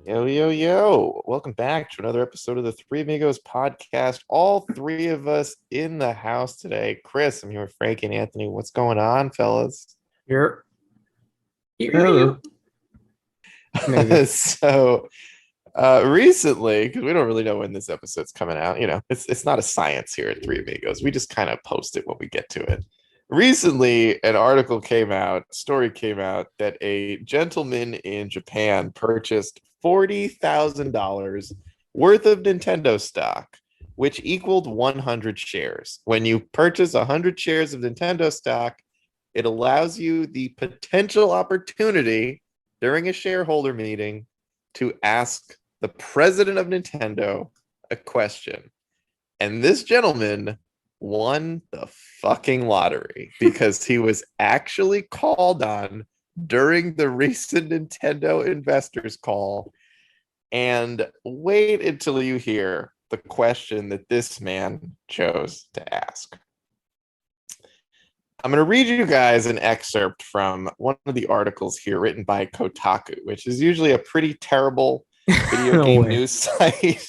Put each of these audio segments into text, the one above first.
Yo, yo, yo. Welcome back to another episode of the Three Amigos podcast. All three of us in the house today. Chris, I'm here with Frank and Anthony. What's going on, fellas? Here. Here. Hello. Maybe. Recently, because we don't really know when this episode's coming out, it's not a science here at Three Amigos. We just kind of post it when we get to it. Recently, an article came out, a story came out that a gentleman in Japan purchased $40,000 worth of Nintendo stock, which equaled 100 shares. When you purchase 100 shares of Nintendo stock, it allows you the potential opportunity during a shareholder meeting to ask the president of Nintendo a question. And this gentleman won the fucking lottery because he was actually called on during the recent Nintendo investors call. And wait until you hear the question that this man chose to ask. I'm going to read you guys an excerpt from one of the articles here written by Kotaku, which is usually a pretty terrible video No game way. news site.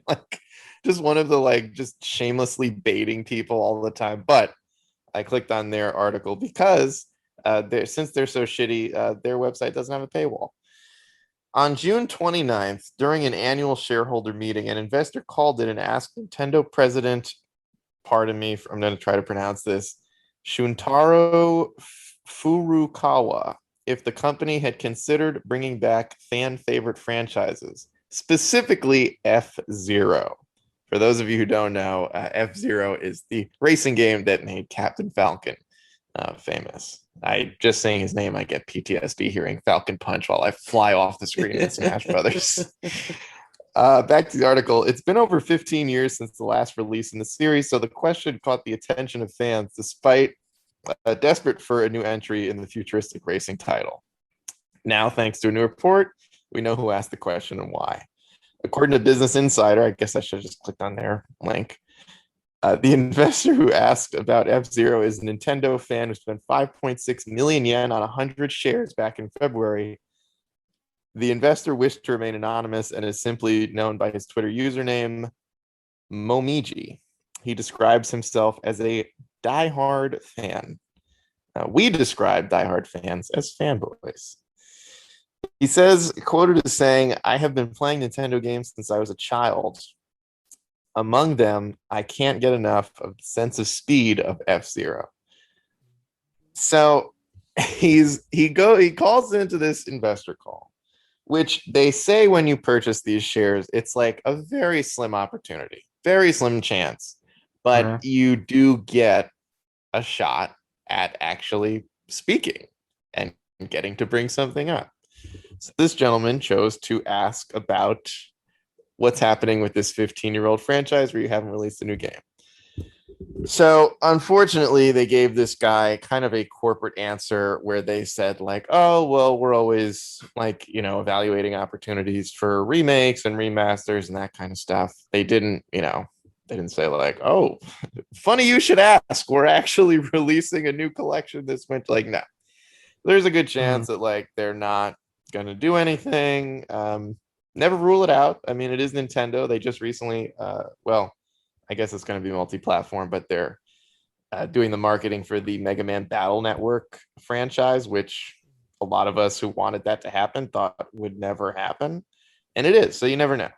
Like, just one of the just shamelessly baiting people all the time. But I clicked on their article because since they're so shitty, their website doesn't have a paywall. On June 29th, during an annual shareholder meeting, an investor called in and asked Nintendo president, pardon me, I'm going to try to pronounce this, Shuntaro Furukawa, if the company had considered bringing back fan favorite franchises, specifically F-Zero. For those of you who don't know, F-Zero is the racing game that made Captain Falcon famous. I just saying his name, I get PTSD hearing Falcon Punch while I fly off the screen in Smash Brothers. Back to the article. It's been over 15 years since the last release in the series, so the question caught the attention of fans despite desperate for a new entry in the futuristic racing title. Now, thanks to a new report, we know who asked the question and why. According to Business Insider, I guess I should have just clicked on their link. The investor who asked about F-Zero is a Nintendo fan who spent 5.6 million yen on 100 shares back in February. The investor wished to remain anonymous and is simply known by his Twitter username, Momiji. He describes himself as a diehard fan. We describe diehard fans as fanboys. He says, quoted as saying, I have been playing Nintendo games since I was a child. Among them, I can't get enough of the sense of speed of F-Zero. So he calls into this investor call, which they say when you purchase these shares, it's like a very slim opportunity, very slim chance, but you do get a shot at actually speaking and getting to bring something up. So this gentleman chose to ask about what's happening with this 15-year-old franchise where you haven't released a new game. So unfortunately, they gave this guy kind of a corporate answer where they said like, oh, well, we're always evaluating opportunities for remakes and remasters and that kind of stuff. They didn't say like, oh, funny you should ask. We're actually releasing a new collection this winter. Like, no, there's a good chance that they're not going to do anything. Never rule it out. I mean, it is Nintendo. They just recently, I guess it's going to be multi-platform, but they're doing the marketing for the Mega Man Battle Network franchise, which a lot of us who wanted that to happen thought would never happen. And it is, so you never know.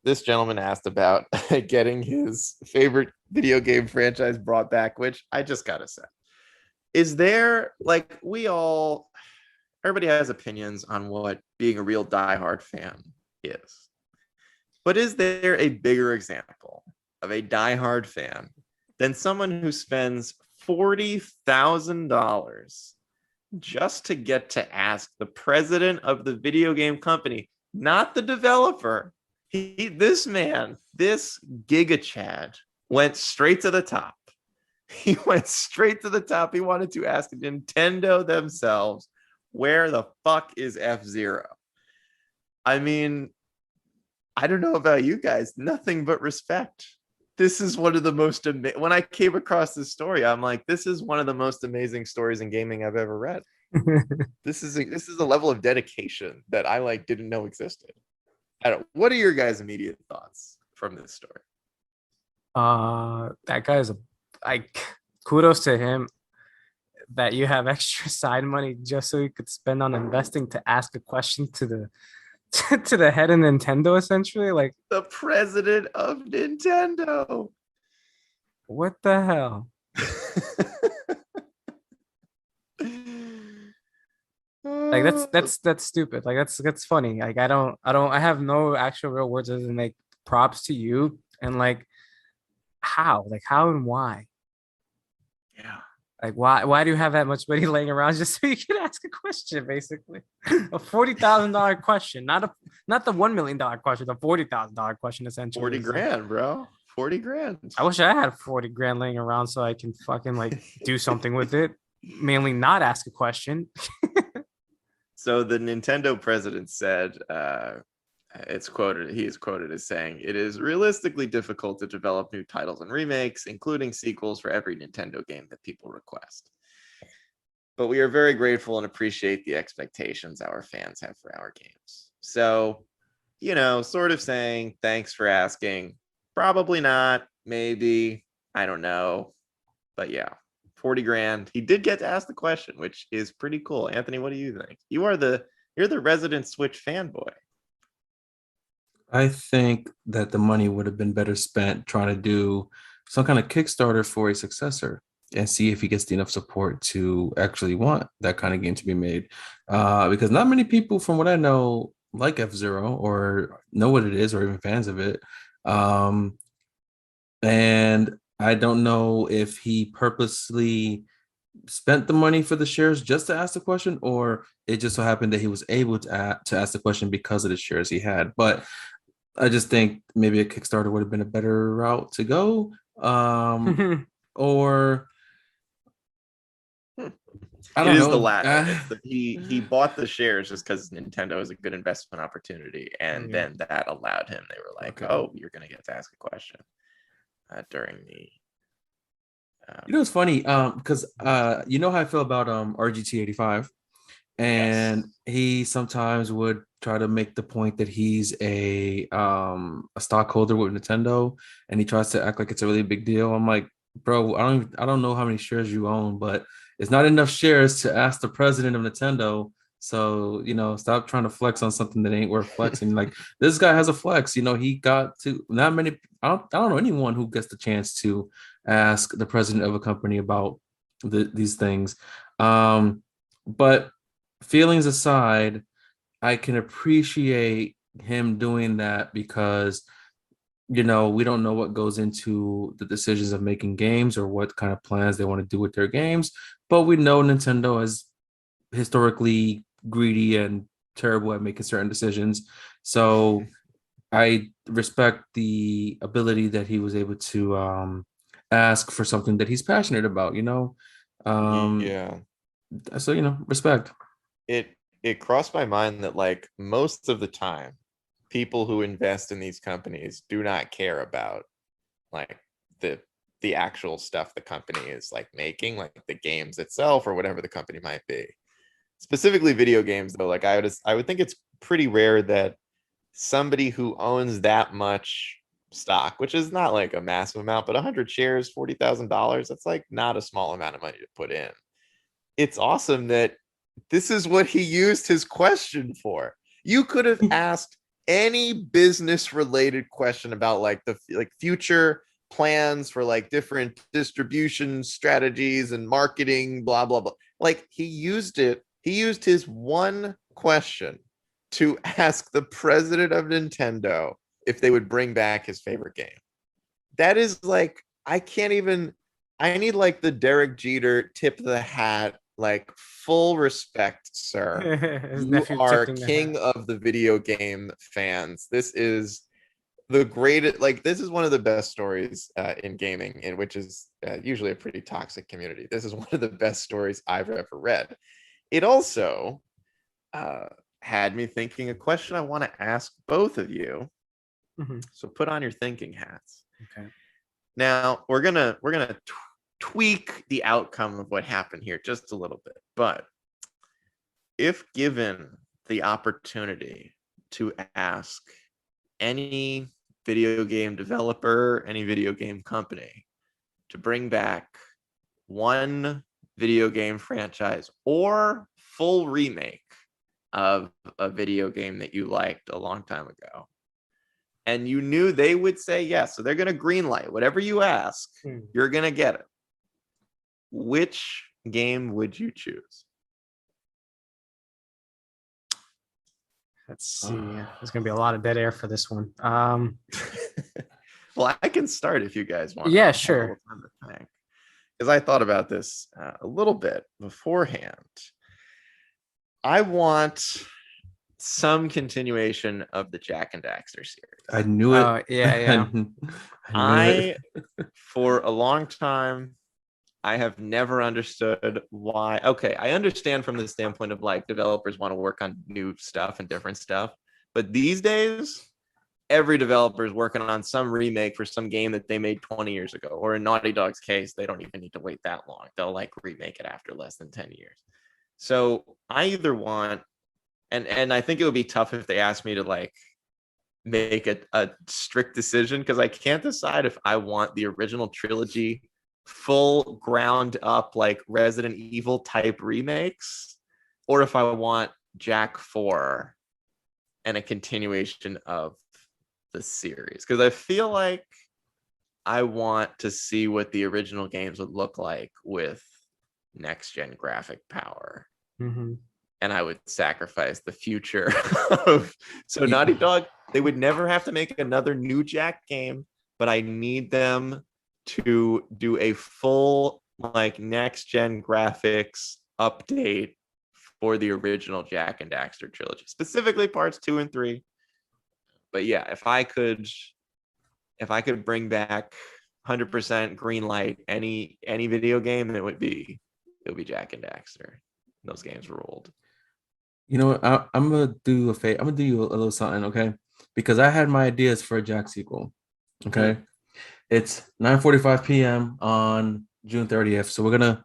This gentleman asked about getting his favorite video game franchise brought back, which I just got to say. Is there, everybody has opinions on what being a real diehard fan is. But is there a bigger example of a diehard fan than someone who spends $40,000 just to get to ask the president of the video game company, not the developer? This Giga Chad, went straight to the top. He went straight to the top. He wanted to ask Nintendo themselves, where the fuck is F-Zero? I mean, I don't know about you guys, nothing but respect. This is one of the most when I came across this story, I'm like, this is one of the most amazing stories in gaming I've ever read. This is a level of dedication that I like didn't know existed. I don't. What are your guys' immediate thoughts from this story? That guy's a like kudos to him that you have extra side money just so you could spend on investing to ask a question to the to the head of Nintendo essentially. Like, The president of Nintendo. what the hell? Like that's stupid. Like that's funny. Like I have no actual real words other than like props to you and like how and why? Yeah. Like why do you have that much money laying around just so you can ask a question, basically? A $40,000 question, not the $1 million question, the $40,000 question essentially. 40 It's like, grand, bro. 40 grand. I wish I had 40 grand laying around so I can fucking like do something with it. Mainly not ask a question. So the Nintendo president said, he is quoted as saying, "It is realistically difficult to develop new titles and remakes, including sequels for every Nintendo game that people request. But we are very grateful and appreciate the expectations our fans have for our games." So, sort of saying, thanks for asking. Probably not. Maybe. I don't know. But yeah, 40 grand. He did get to ask the question, which is pretty cool. Anthony, what do you think? You're the resident Switch fanboy. I think that the money would have been better spent trying to do some kind of Kickstarter for a successor and see if he gets enough support to actually want that kind of game to be made. Because not many people, from what I know, like F Zero or know what it is or even fans of it. Um, and I don't know if he purposely spent the money for the shares just to ask the question, or it just so happened that he was able to ask the question because of the shares he had. But I just think maybe a Kickstarter would have been a better route to go. Or I It don't is the know. latter. He bought the shares just because Nintendo is a good investment opportunity, and Yeah. then that allowed him. They were like, Okay. "Oh, you're gonna get to ask a question during the." You know, it's funny, because you know how I feel about RGT 85, Yes. and he sometimes would try to make the point that he's a stockholder with Nintendo, and he tries to act like it's a really big deal. I'm like, bro, I don't know how many shares you own, but it's not enough shares to ask the president of Nintendo. So, stop trying to flex on something that ain't worth flexing. Like, this guy has a flex. He got to not many. I don't know anyone who gets the chance to ask the president of a company about these things. But feelings aside, I can appreciate him doing that because we don't know what goes into the decisions of making games or what kind of plans they want to do with their games. But we know Nintendo is historically greedy and terrible at making certain decisions. So I respect the ability that he was able to ask for something that he's passionate about. Um, Yeah. so, respect. It it crossed my mind that like most of the time, people who invest in these companies do not care about like the the actual stuff the company is like making, like the games itself or whatever the company might be. Specifically video games though, like I would think it's pretty rare that somebody who owns that much stock, which is not like a massive amount, but 100 shares, $40,000, that's like not a small amount of money to put in. It's awesome that this is what he used his question for. You could have asked any business related question about like the like future plans for like different distribution strategies and marketing, blah blah blah. Like he used it. He used his one question to ask the president of Nintendo if they would bring back his favorite game. That is like I can't even. I need like the Derek Jeter tip the hat, like full respect, sir. His You nephew are tipping the hat. king of the video game fans. This is the greatest. Like this is one of the best stories in gaming, in which is usually a pretty toxic community. This is one of the best stories I've ever read. It also uh, had me thinking a question I want to ask both of you. Mhm. So put on your thinking hats. Okay. Now we're gonna tweak the outcome of what happened here just a little bit, but if given the opportunity to ask any video game developer, any video game company to bring back one video game franchise or full remake of a video game that you liked a long time ago, and you knew they would say yes, so they're going to greenlight whatever you ask, you're going to get it, which game would you choose? Let's see. There's gonna be a lot of dead air for this one. Well, I can start if you guys want. Yeah, sure. Because I thought about this a little bit beforehand. I want some continuation of the Jak and Daxter series. I knew it. Oh, yeah. I for a long time, I have never understood why. Okay, I understand from the standpoint of like developers want to work on new stuff and different stuff. But these days, every developer is working on some remake for some game that they made 20 years ago. Or in Naughty Dog's case, they don't even need to wait that long. They'll like remake it after less than 10 years. So I either want, and I think it would be tough if they asked me to like make a strict decision, because I can't decide if I want the original trilogy full ground up like Resident Evil type remakes, or if I want Jak 4 and a continuation of the series, because I feel like I want to see what the original games would look like with next gen graphic power. And I would sacrifice the future of Naughty Dog. They would never have to make another new Jak game, but I need them to do a full like next gen graphics update for the original Jak and Daxter trilogy, specifically parts 2 and 3. But yeah, if I could bring back 100% green light any video game, it would be Jak and Daxter. Those games ruled. You know what? I'm gonna do a favor. I'm gonna do you a little something, okay? Because I had my ideas for a Jak sequel. Okay, it's 9:45 p.m. on June 30th, so we're gonna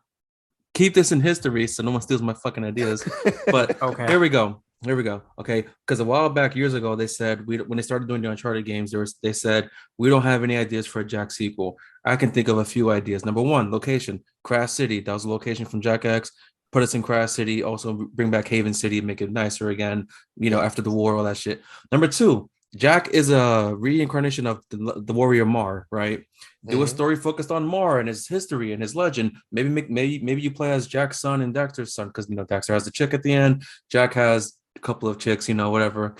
keep this in history so no one steals my fucking ideas. But Okay. Here we go. Okay, because a while back, years ago, they said when they started doing the Uncharted games, they said we don't have any ideas for a Jak sequel. I can think of a few ideas. Number one, location, Crash City. That was a location from Jak X. Put us in Crash City. Also bring back Haven City, make it nicer again. After the war, all that shit. Number two, Jak is a reincarnation of the warrior Mar, right? Do a story focused on Mar and his history and his legend. Maybe you play as Jak's son and Daxter's son, because Daxter has a chick at the end. Jak has a couple of chicks, whatever.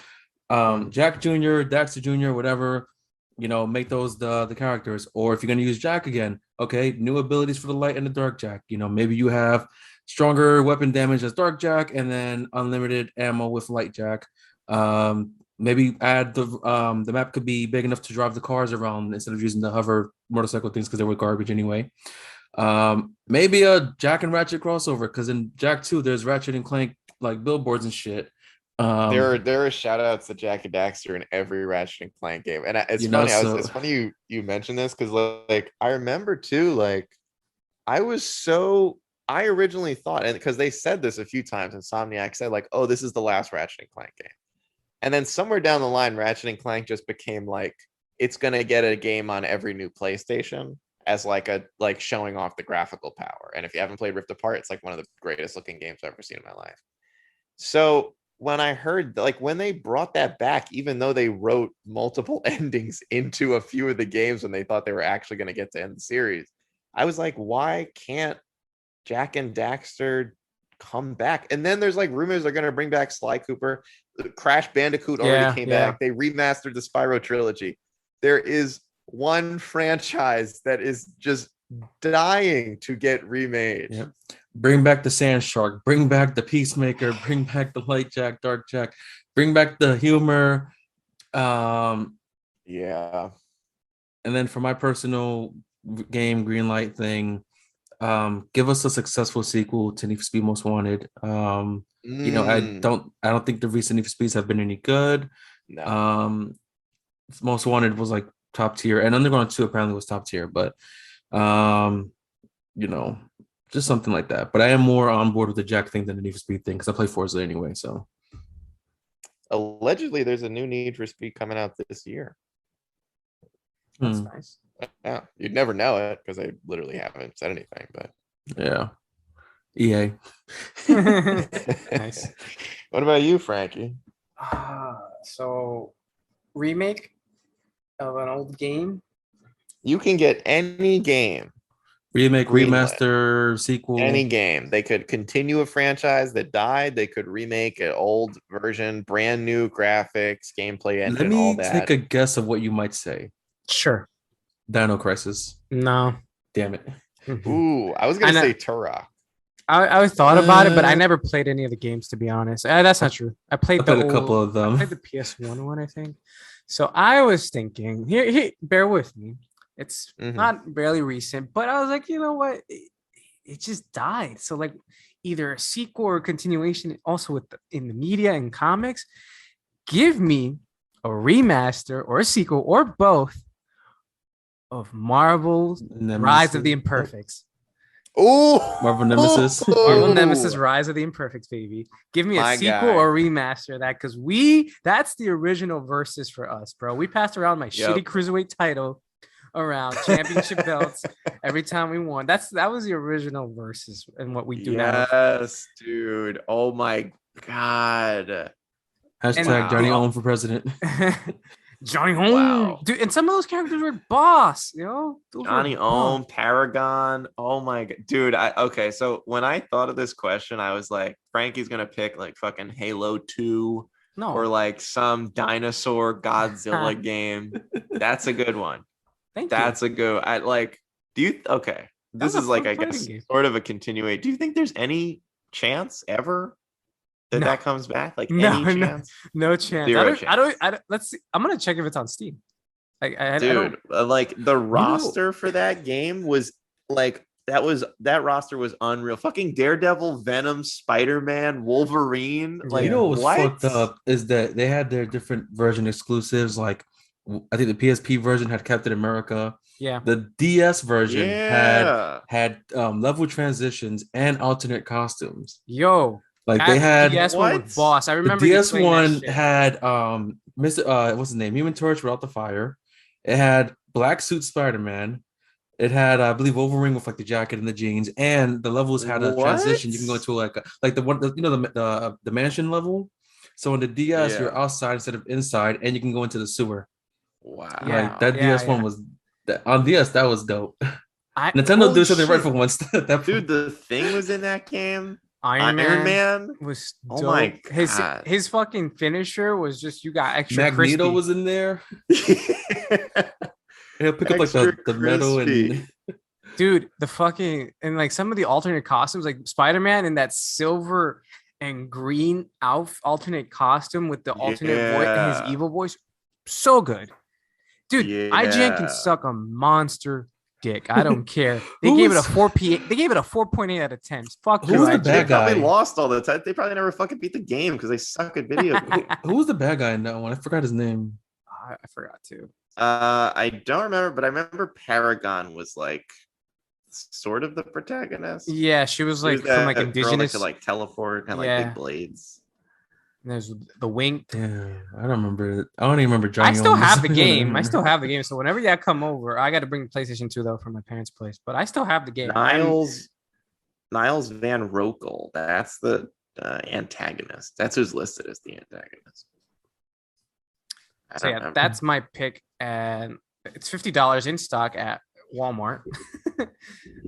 Jak Jr., Daxter Jr., whatever. Make those the characters. Or if you're gonna use Jak again, okay, new abilities for the light and the dark Jak. Maybe you have stronger weapon damage as dark Jak, and then unlimited ammo with light Jak. Maybe add the map could be big enough to drive the cars around instead of using the hover motorcycle things, because they were garbage anyway. Maybe a Jak and Ratchet crossover, because in Jak 2 there's Ratchet and Clank like billboards and shit. There are shout outs to Jak and Daxter in every Ratchet and Clank game, and it's funny. It's funny you mentioned this, because like I remember too, like I originally thought, and because they said this a few times, Insomniac said like, oh, this is the last Ratchet and Clank game. And then somewhere down the line, Ratchet and Clank just became like, it's going to get a game on every new PlayStation as like showing off the graphical power. And if you haven't played Rift Apart, it's like one of the greatest looking games I've ever seen in my life. So when I heard, like, when they brought that back, even though they wrote multiple endings into a few of the games when they thought they were actually going to get to end the series, I was like, why can't Jak and Daxter come back? And then there's like rumors they're going to bring back Sly Cooper. Crash Bandicoot already came back. They remastered the Spyro trilogy. There is one franchise that is just dying to get remade. Yep. Bring back the Sand Shark. Bring back the Peacemaker. Bring back the Light Jak, Dark Jak. Bring back the humor. Yeah. And then for my personal game greenlight thing, give us a successful sequel to Need for Speed Most Wanted. I don't think the recent Need for Speeds have been any good. No. Most Wanted was like top tier, and Underground 2 apparently was top tier, but Just something like that. But I am more on board with the Jack thing than the Need for Speed thing because I play Forza anyway. So Allegedly, there's a new Need for Speed coming out this year. That's hmm, nice. Yeah, you'd never know it because they literally haven't said anything. But yeah, EA. Nice. What about you, Frankie? So remake of an old game. You can get any game, Remake, greenlit, remaster, sequel. any game. They could continue a franchise that died. They could remake an old version, brand new graphics, gameplay Let engine, all me take that. a guess of what you might say. Sure. Dino Crisis. No. Damn it. Ooh, I was I gonna know. say Turok. I thought about it, but I Uh, never played any of the games, to be honest. That's not true. I I played played a couple old. of I them. played the PS1 one, I think. So I was thinking, here, bear with me. It's Mhm. not barely recent, but I was like, you know what? It just died. So like, either a sequel or a continuation, also in the media and comics. Give me a remaster or a sequel or both of Marvel's Rise of the Imperfects. Ooh, Marvel Nemesis. Marvel Nemesis Rise of the Imperfects, baby. Give me a My sequel guy. or remaster of that, because that's the original versus for us, bro. We passed around my Yep. shitty cruiserweight title around championship belts every time we won. That was the original versus and what we do now. Yes, dude. Oh my god. Hashtag Johnny Wow. Owen for president. Johnny Home, Wow. dude, and some of those characters were boss, you know. Those were Johnny boss. Ohm, Paragon. Oh my god, dude. Okay. So when I thought of this question, I was like, Frankie's gonna pick like fucking Halo 2 No, or like some dinosaur Godzilla game. That's a good one. thank That's you. a good. I like. Do you? Okay. That This was a is like, fun I fighting guess, game. sort of a continuation. Do you think there's any chance ever that No. that comes back? Like No, any no, chance? no chance. Zero I don't. Let's see. I'm gonna check if it's on Steam. I don't. Dude, like the roster for that game was like that roster was unreal. Fucking Daredevil, Venom, Spider-Man, Wolverine. You Like Yeah. know what was what? fucked up is that they had their different version exclusives. Like I think the PSP version had Captain America. Yeah. The DS version Yeah. had level transitions and alternate costumes. Yo, Like they that had DS one was What? boss. I the remember you DS playing that one shit. had Mr. What's his name? Human Torch without the fire. It had Black Suit Spider-Man. It had, I believe, Wolverine with like the jacket and the jeans, and the levels had a transition. You can go What? into like the one, you know, the mansion level. So in the DS, you're Yeah. outside instead of inside, and you can go into the sewer. Yeah, Like that yeah, DS one yeah. was on DS. That was dope. Nintendo Holy doing something right shit. for once. At that Dude, point. the Thing was in that game. Iron Man Was was oh dope. my god. His fucking finisher was just you got extra Magneto crispy. was in there. He'll pick up like Extra the metal crispy. and Dude, the fucking and like some of the alternate costumes, like Spider-Man in that silver and green alternate costume with the alternate voice and his Yeah. evil voice, so good. Dude, IGN can Yeah. suck a monster dick. I don't care. They Who gave it a was- 4P. They gave it a 4.8 out of 10. Fuck Who you, was the IGN. They bad probably guy? lost all the time. They probably never fucking beat the game because they suck at video games. who was the bad guy in that one? I forgot his name. I forgot to. I don't remember, but I remember Paragon was like sort of the protagonist. Yeah, she was She like was from like that girl that indigenous. could like teleport, had like Yeah. big blades. And there's the wink. Damn, I don't remember it. I don't even remember Johnny. I still Owen was have the in game. I there. still have the game. So whenever y'all come over, I got to bring PlayStation 2 though from my parents' place. But I still have the game. Niles Van Rokel. That's the antagonist. That's who's listed as the antagonist. So yeah, that's my pick, and it's $50 in stock at Walmart.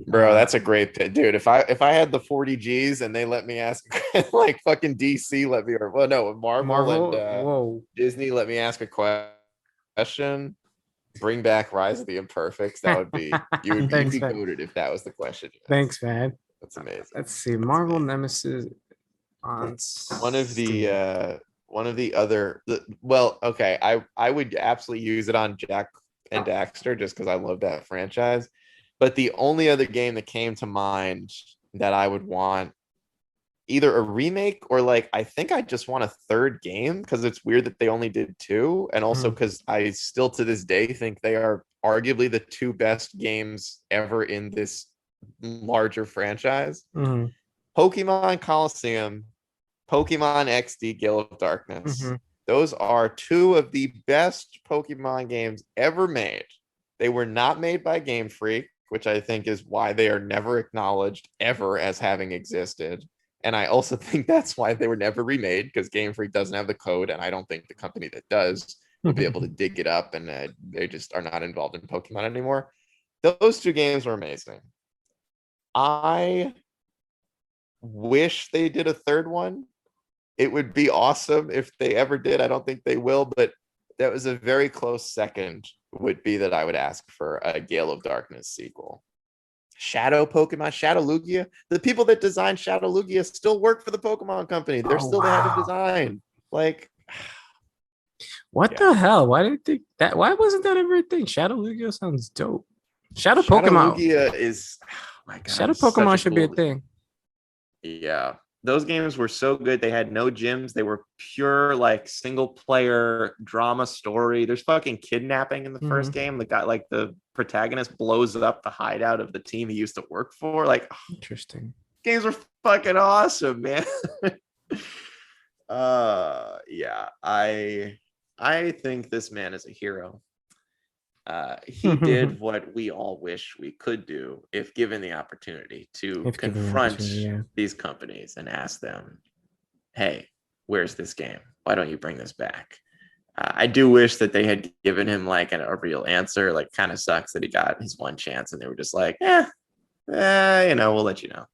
Bro, that's a great pick, dude. If I had the 40 G's and they let me ask like fucking DC let me, or well, no, Marvel and Whoa. Disney let me ask a question. Bring back Rise of the Imperfects. That would be you'd Thanks, be man. goated if that was the question. you asked. Thanks, man. That's amazing. Let's see. Marvel Nemesis on One of the other well, okay, I would absolutely use it on Jack and Daxter just because I love that franchise. But the only other game that came to mind that I would want either a remake or like I think I just want a third game because it's weird that they only did two, and also because I still to this day think they are arguably the two best games ever in this larger franchise. Mhm, Pokemon Coliseum, Pokemon XD Gale of Darkness. mhm. Those are two of the best Pokemon games ever made. They were not made by Game Freak, which I think is why they are never acknowledged ever as having existed. And I also think that's why they were never remade, because Game Freak doesn't have the code, and I don't think the company that does will be able to dig it up, and they just are not involved in Pokemon anymore. Those two games were amazing. I wish they did a third one. It would be awesome if they ever did. I don't think they will, but that was a very close second, would be that I would ask for a Gale of Darkness sequel. Shadow Pokemon, Shadow Lugia. The people that designed Shadow Lugia still work for the Pokemon company. They're Oh, still the head of wow. design. Like, What Yeah. the hell? Why did they that? Why wasn't that ever a thing? Shadow Lugia sounds dope. Shadow Shadow Pokemon. Lugia is, oh my God, Shadow it's such Pokemon should be a cool- thing. Yeah. Those games were so good. They had no gyms. They were pure, like, single player drama story. There's fucking kidnapping in the first game. The guy, like, the protagonist blows up the hideout of the team he used to work for. Like, Interesting. games were fucking awesome, man. Yeah, I think this man is a hero. He did what we all wish we could do if given the opportunity to If given the confront opportunity, yeah. these companies and ask them, hey, where's this game? Why don't you bring this back? I do wish that they had given him like a real answer. Like, kind of sucks that he got his one chance and they were just like, we'll let you know.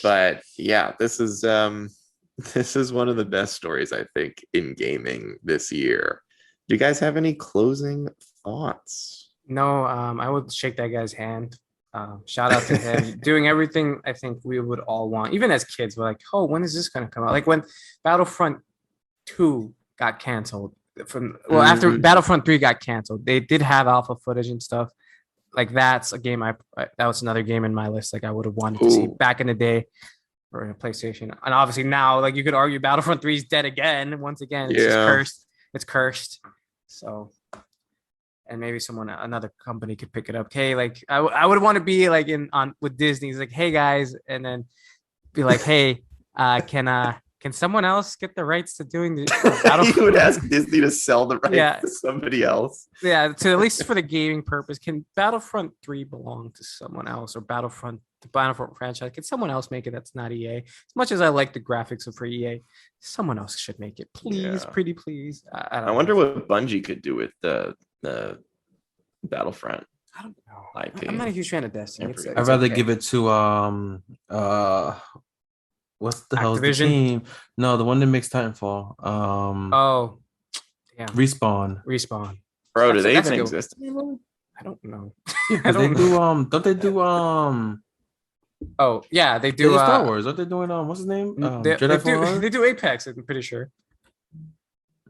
But yeah, this is one of the best stories, I think, in gaming this year. Do you guys have any closing thoughts? No, I would shake that guy's hand. Shout out to him doing everything I think we would all want. Even as kids, we're like, oh, when is this gonna come out? Like when Battlefront 2 got canceled after Battlefront 3 got canceled, they did have alpha footage and stuff. Like that's a game that was another game in my list. Like I would have wanted to see Ooh. back in the day or in a PlayStation. And obviously now, like you could argue Battlefront 3 is dead again. Once again, it's just Yeah. cursed. It's cursed. So and maybe another company could pick it up. Hey, like I would want to be like with Disney. It's like, hey guys, and then be like, hey, can someone else get the rights to doing the You would ask Disney to sell the rights to somebody else. Yeah, to at least for the gaming purpose. Can Battlefront 3 belong to someone else, or the Battlefront franchise? Can someone else make it that's not EA? As much as I like the graphics of for EA, someone else should make it. Please, Yeah. pretty please. I wonder what Bungie could do with the Battlefront I don't know. IP. I'm not a huge fan of Destiny. I'd rather give it to what's the hell's the Activision? team? No, the one that makes Titanfall. Oh, yeah. Respawn. Bro, do That's they a even good- exist anymore? I don't know. Yeah, I because they don't do know. don't they do Oh, yeah, they they do do Star Wars? Aren't they doing what's his name? Jedi Fallen Order? they do Apex, I'm pretty sure.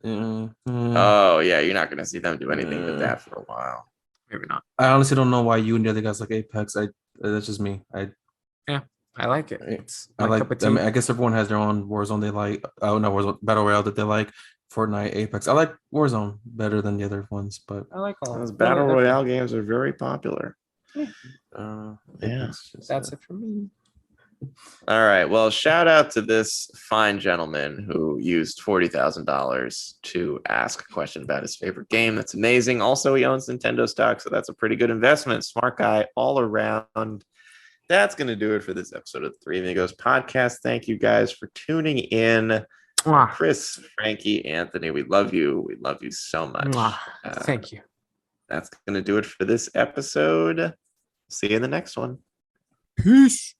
Oh yeah, you're not gonna see them do anything with that for a while. Maybe not. I honestly don't know why you and the other guys like Apex. That's just me. I like it. It's I my like. cup of I mean, tea. I guess everyone has their own Warzone they like. Oh no, Warzone Battle Royale that they like. Fortnite, Apex. I like Warzone better than the other ones, but I like all Those no, battle okay. royale games are very popular. yeah. That's it for me. All right. Well, shout out to this fine gentleman who used $40,000 to ask a question about his favorite game. That's amazing. Also, he owns Nintendo stock, so that's a pretty good investment. Smart guy all around. That's going to do it for this episode of the Three Amigos podcast. Thank you guys for tuning in. Chris, Frankie, Anthony, we love you. We love you so much. Thank you. That's going to do it for this episode. See you in the next one. Peace.